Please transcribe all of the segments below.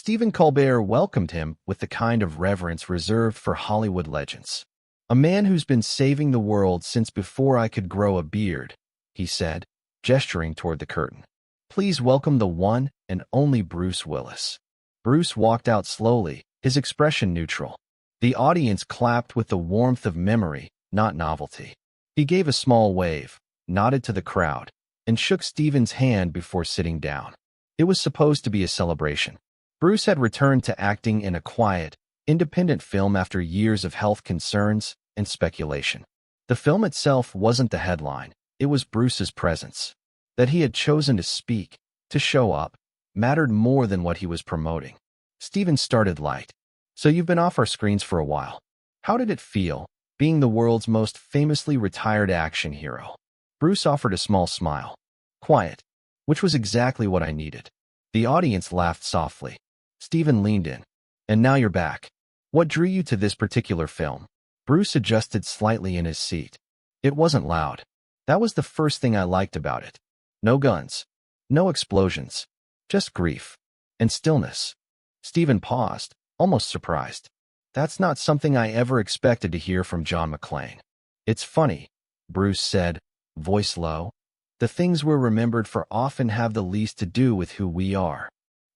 Stephen Colbert welcomed him with the kind of reverence reserved for Hollywood legends. "A man who's been saving the world since before I could grow a beard," he said, gesturing toward the curtain. "Please welcome the one and only Bruce Willis." Bruce walked out slowly, his expression neutral. The audience clapped with the warmth of memory, not novelty. He gave a small wave, nodded to the crowd, and shook Stephen's hand before sitting down. It was supposed to be a celebration. Bruce had returned to acting in a quiet, independent film after years of health concerns and speculation. The film itself wasn't the headline, it was Bruce's presence. That he had chosen to speak, to show up, mattered more than what he was promoting. Stephen started light. "So you've been off our screens for a while. How did it feel, being the world's most famously retired action hero?" Bruce offered a small smile. "Quiet," which was exactly what I needed. The audience laughed softly. Stephen leaned in. "And now you're back. What drew you to this particular film?" Bruce adjusted slightly in his seat. "It wasn't loud. That was the first thing I liked about it. No guns. No explosions. Just grief. And stillness." Stephen paused, almost surprised. "That's not something I ever expected to hear from John McClane." "It's funny," Bruce said, voice low. "The things we're remembered for often have the least to do with who we are."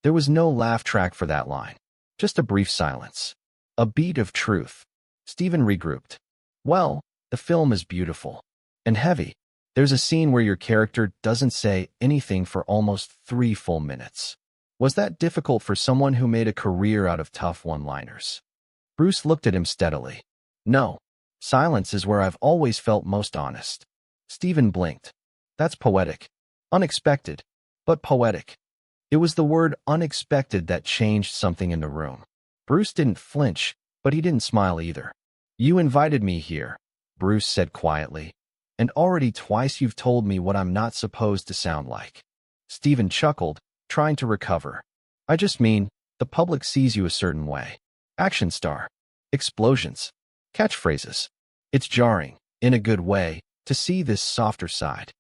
There was no laugh track for that line. Just a brief silence. A beat of truth. Stephen regrouped. "Well, the film is beautiful. And heavy. There's a scene where your character doesn't say anything for almost 3 full minutes. Was that difficult for someone who made a career out of tough one-liners?" Bruce looked at him steadily. "No. Silence is where I've always felt most honest." Stephen blinked. "That's poetic. Unexpected, but poetic." It was the word unexpected that changed something in the room. Bruce didn't flinch, but he didn't smile either. "You invited me here," Bruce said quietly, "and already twice you've told me what I'm not supposed to sound like." Stephen chuckled, trying to recover. "I just mean, the public sees you a certain way. Action star. Explosions. Catchphrases. It's jarring, in a good way, to see this softer side."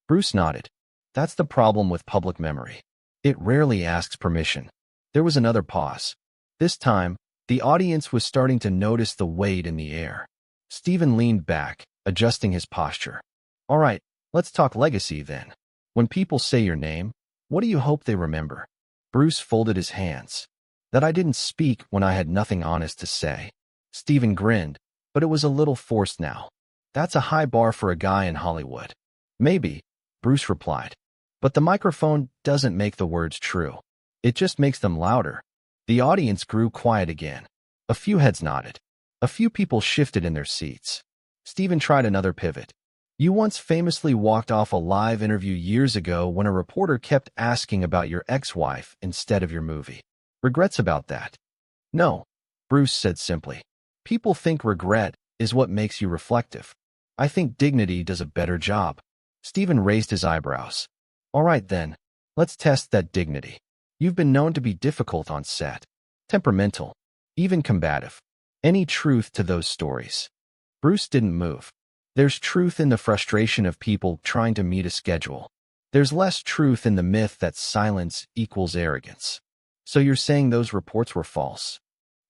Bruce nodded. "That's the problem with public memory. It rarely asks permission." There was another pause. This time, the audience was starting to notice the weight in the air. Stephen leaned back, adjusting his posture. "All right, let's talk legacy then. When people say your name, what do you hope they remember?" Bruce folded his hands. "That I didn't speak when I had nothing honest to say." Stephen grinned, but it was a little forced now. "That's a high bar for a guy in Hollywood." "Maybe," Bruce replied. "But the microphone doesn't make the words true. It just makes them louder." The audience grew quiet again. A few heads nodded. A few people shifted in their seats. Stephen tried another pivot. "You once famously walked off a live interview years ago when a reporter kept asking about your ex-wife instead of your movie. Regrets about that?" "No," Bruce said simply. "People think regret is what makes you reflective. I think dignity does a better job." Stephen raised his eyebrows. "All right then, let's test that dignity. You've been known to be difficult on set, temperamental, even combative. Any truth to those stories?" Bruce didn't move. "There's truth in the frustration of people trying to meet a schedule. There's less truth in the myth that silence equals arrogance." "So you're saying those reports were false?"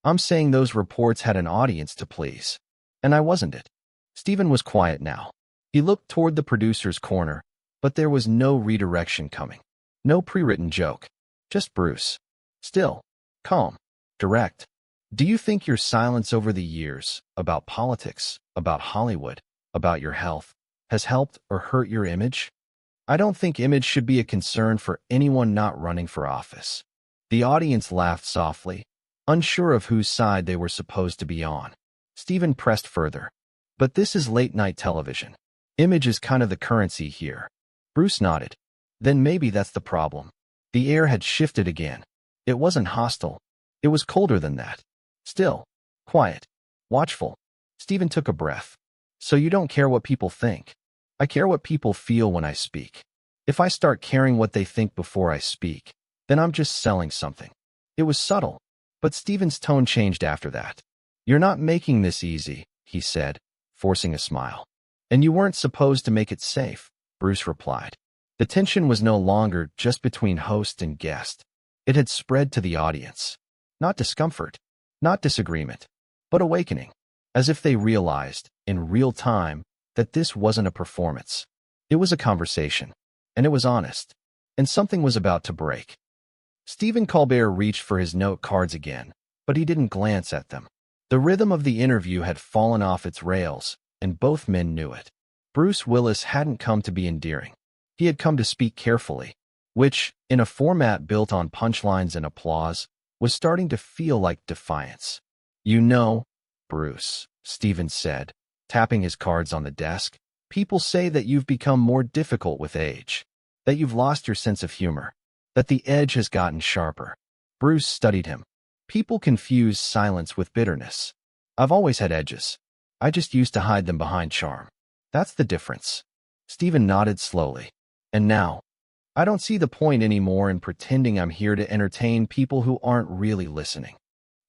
"I'm saying those reports had an audience to please. And I wasn't it." Stephen was quiet now. He looked toward the producer's corner, but there was no redirection coming. No pre-written joke. Just Bruce. Still. Calm. Direct. "Do you think your silence over the years, about politics, about Hollywood, about your health, has helped or hurt your image?" "I don't think image should be a concern for anyone not running for office." The audience laughed softly, unsure of whose side they were supposed to be on. Stephen pressed further. "But this is late-night television. Image is kind of the currency here." Bruce nodded. "Then maybe that's the problem." The air had shifted again. It wasn't hostile. It was colder than that. Still. Quiet. Watchful. Stephen took a breath. "So you don't care what people think?" "I care what people feel when I speak. If I start caring what they think before I speak, then I'm just selling something." It was subtle, but Stephen's tone changed after that. "You're not making this easy," he said, forcing a smile. "And you weren't supposed to make it safe," Bruce replied. The tension was no longer just between host and guest. It had spread to the audience. Not discomfort, not disagreement, but awakening, as if they realized, in real time, that this wasn't a performance. It was a conversation, and it was honest, and something was about to break. Stephen Colbert reached for his note cards again, but he didn't glance at them. The rhythm of the interview had fallen off its rails, and both men knew it. Bruce Willis hadn't come to be endearing. He had come to speak carefully, which, in a format built on punchlines and applause, was starting to feel like defiance. "You know, Bruce," Stephen said, tapping his cards on the desk, "people say that you've become more difficult with age, that you've lost your sense of humor, that the edge has gotten sharper." Bruce studied him. "People confuse silence with bitterness. I've always had edges. I just used to hide them behind charm. That's the difference." Stephen nodded slowly. "And now, I don't see the point anymore in pretending I'm here to entertain people who aren't really listening."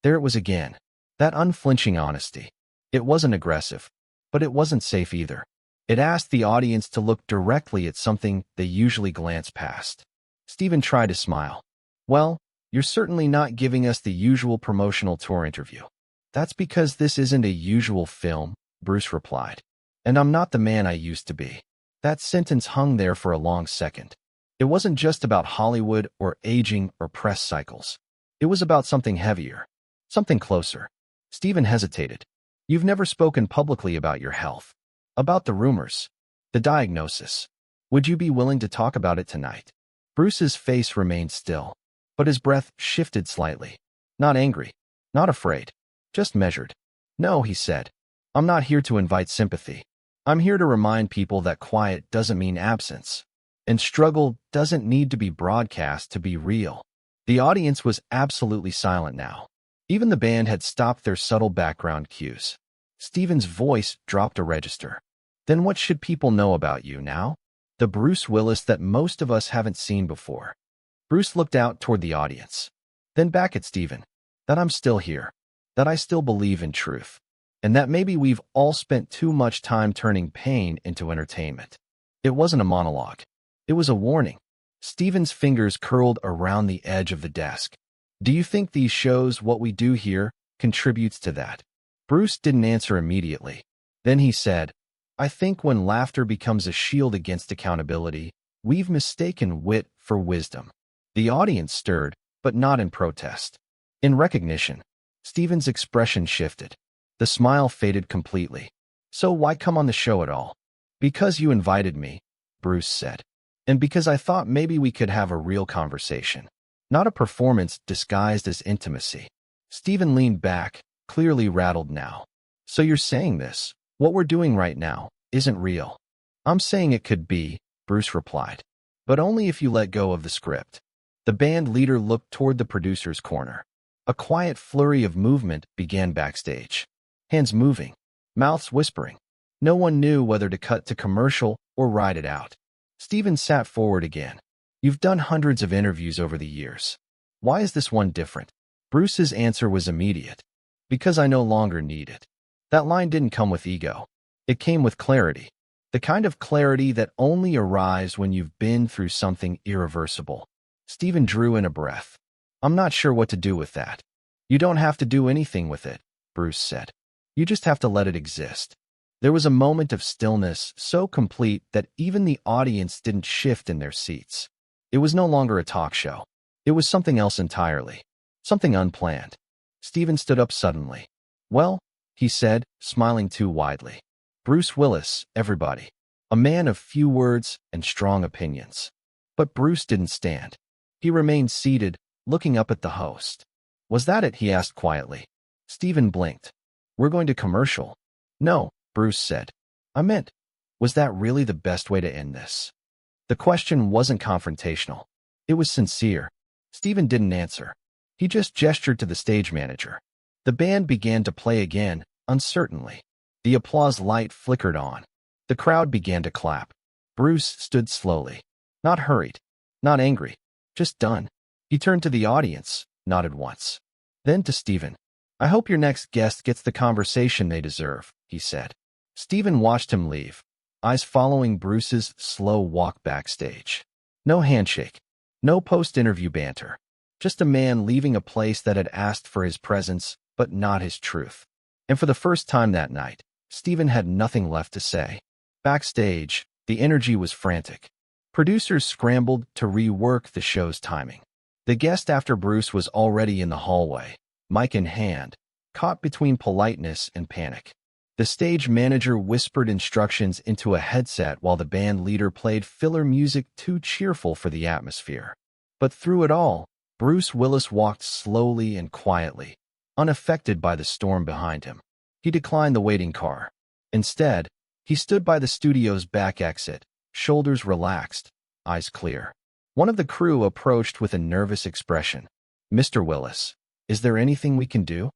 There it was again, that unflinching honesty. It wasn't aggressive, but it wasn't safe either. It asked the audience to look directly at something they usually glance past. Stephen tried to smile. "Well, you're certainly not giving us the usual promotional tour interview." "That's because this isn't a usual film," Bruce replied. "And I'm not the man I used to be." That sentence hung there for a long second. It wasn't just about Hollywood or aging or press cycles. It was about something heavier, something closer. Stephen hesitated. "You've never spoken publicly about your health, about the rumors, the diagnosis. Would you be willing to talk about it tonight?" Bruce's face remained still, but his breath shifted slightly. Not angry, not afraid, just measured. "No," he said. "I'm not here to invite sympathy. I'm here to remind people that quiet doesn't mean absence, and struggle doesn't need to be broadcast to be real." The audience was absolutely silent now. Even the band had stopped their subtle background cues. Stephen's voice dropped a register. "Then what should people know about you now? The Bruce Willis that most of us haven't seen before." Bruce looked out toward the audience, then back at Stephen. "That I'm still here, that I still believe in truth, and that maybe we've all spent too much time turning pain into entertainment." It wasn't a monologue. It was a warning. Stephen's fingers curled around the edge of the desk. "Do you think these shows, what we do here, contributes to that?" Bruce didn't answer immediately. Then he said, "I think when laughter becomes a shield against accountability, we've mistaken wit for wisdom." The audience stirred, but not in protest. In recognition. Stephen's expression shifted. The smile faded completely. "So why come on the show at all?" "Because you invited me," Bruce said. "And because I thought maybe we could have a real conversation. Not a performance disguised as intimacy." Stephen leaned back, clearly rattled now. "So you're saying this, what we're doing right now, isn't real?" "I'm saying it could be," Bruce replied. "But only if you let go of the script." The band leader looked toward the producer's corner. A quiet flurry of movement began backstage. Hands moving, mouths whispering. No one knew whether to cut to commercial or ride it out. Stephen sat forward again. "You've done hundreds of interviews over the years. Why is this one different?" Bruce's answer was immediate. "Because I no longer need it." That line didn't come with ego. It came with clarity. The kind of clarity that only arrives when you've been through something irreversible. Stephen drew in a breath. "I'm not sure what to do with that." "You don't have to do anything with it," Bruce said. "You just have to let it exist." There was a moment of stillness so complete that even the audience didn't shift in their seats. It was no longer a talk show. It was something else entirely. Something unplanned. Stephen stood up suddenly. "Well," he said, smiling too widely. "Bruce Willis, everybody. A man of few words and strong opinions." But Bruce didn't stand. He remained seated, looking up at the host. "Was that it?" he asked quietly. Stephen blinked. "We're going to commercial." "No," Bruce said. "I meant, was that really the best way to end this?" The question wasn't confrontational. It was sincere. Stephen didn't answer. He just gestured to the stage manager. The band began to play again, uncertainly. The applause light flickered on. The crowd began to clap. Bruce stood slowly. Not hurried. Not angry. Just done. He turned to the audience, nodded once. Then to Stephen. "I hope your next guest gets the conversation they deserve," he said. Stephen watched him leave, eyes following Bruce's slow walk backstage. No handshake. No post-interview banter. Just a man leaving a place that had asked for his presence, but not his truth. And for the first time that night, Stephen had nothing left to say. Backstage, the energy was frantic. Producers scrambled to rework the show's timing. The guest after Bruce was already in the hallway, mic in hand, caught between politeness and panic. The stage manager whispered instructions into a headset while the band leader played filler music too cheerful for the atmosphere. But through it all, Bruce Willis walked slowly and quietly, unaffected by the storm behind him. He declined the waiting car. Instead, he stood by the studio's back exit, shoulders relaxed, eyes clear. One of the crew approached with a nervous expression. "Mr. Willis, is there anything we can do?"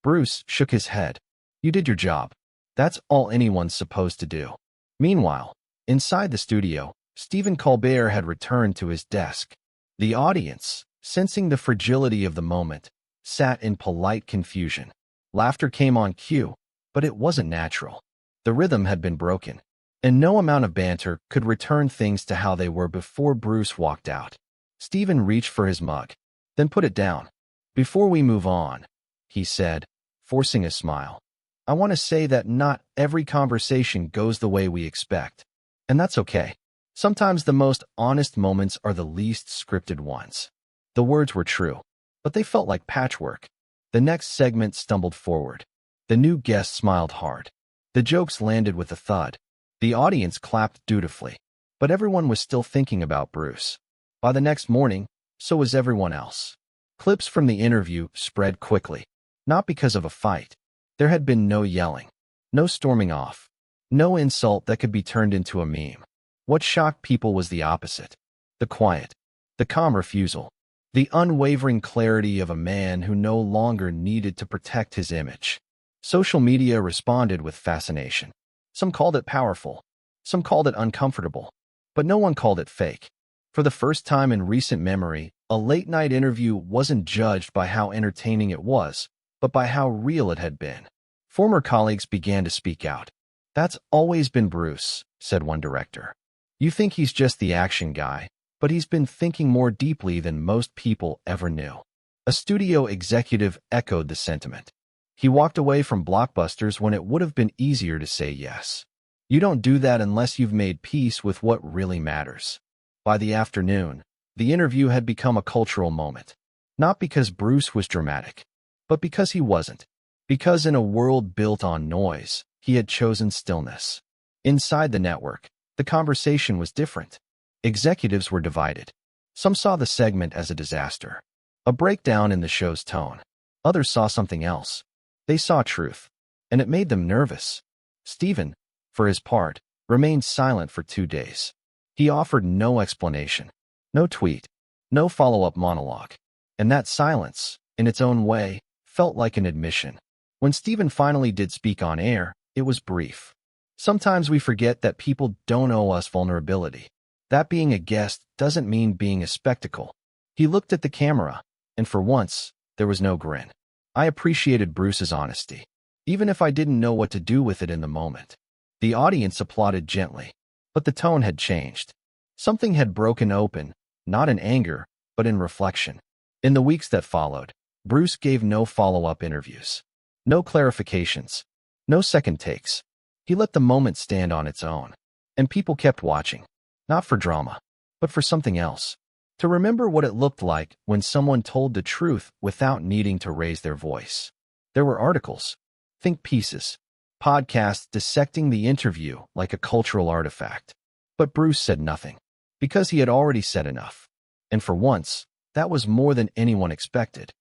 Bruce shook his head. "You did your job. That's all anyone's supposed to do." Meanwhile, inside the studio, Stephen Colbert had returned to his desk. The audience, sensing the fragility of the moment, sat in polite confusion. Laughter came on cue, but it wasn't natural. The rhythm had been broken, and no amount of banter could return things to how they were before Bruce walked out. Stephen reached for his mug, then put it down. "Before we move on," he said, forcing a smile, "I want to say that not every conversation goes the way we expect. And that's okay. Sometimes the most honest moments are the least scripted ones." The words were true, but they felt like patchwork. The next segment stumbled forward. The new guest smiled hard. The jokes landed with a thud. The audience clapped dutifully, but everyone was still thinking about Bruce. By the next morning, so was everyone else. Clips from the interview spread quickly, not because of a fight. There had been no yelling, no storming off, no insult that could be turned into a meme. What shocked people was the opposite. The quiet, the calm refusal, the unwavering clarity of a man who no longer needed to protect his image. Social media responded with fascination. Some called it powerful, some called it uncomfortable, but no one called it fake. For the first time in recent memory, a late-night interview wasn't judged by how entertaining it was, but by how real it had been. Former colleagues began to speak out. "That's always been Bruce," said one director. "You think he's just the action guy, but he's been thinking more deeply than most people ever knew." A studio executive echoed the sentiment. "He walked away from blockbusters when it would have been easier to say yes. You don't do that unless you've made peace with what really matters." By the afternoon, the interview had become a cultural moment. Not because Bruce was dramatic, but because he wasn't. Because in a world built on noise, he had chosen stillness. Inside the network, the conversation was different. Executives were divided. Some saw the segment as a disaster, a breakdown in the show's tone. Others saw something else. They saw truth, and it made them nervous. Stephen, for his part, remained silent for 2 days. He offered no explanation, no tweet, no follow-up monologue. And that silence, in its own way, felt like an admission. When Stephen finally did speak on air, it was brief. Sometimes we forget that people don't owe us vulnerability. That being a guest doesn't mean being a spectacle. He looked at the camera, and for once, there was no grin. I appreciated Bruce's honesty, even if I didn't know what to do with it in the moment. The audience applauded gently, but the tone had changed. Something had broken open, not in anger, but in reflection. In the weeks that followed, Bruce gave no follow-up interviews, no clarifications, no second takes. He let the moment stand on its own, and people kept watching, not for drama, but for something else. To remember what it looked like when someone told the truth without needing to raise their voice. There were articles, think pieces, podcasts dissecting the interview like a cultural artifact. But Bruce said nothing, because he had already said enough. And for once, that was more than anyone expected.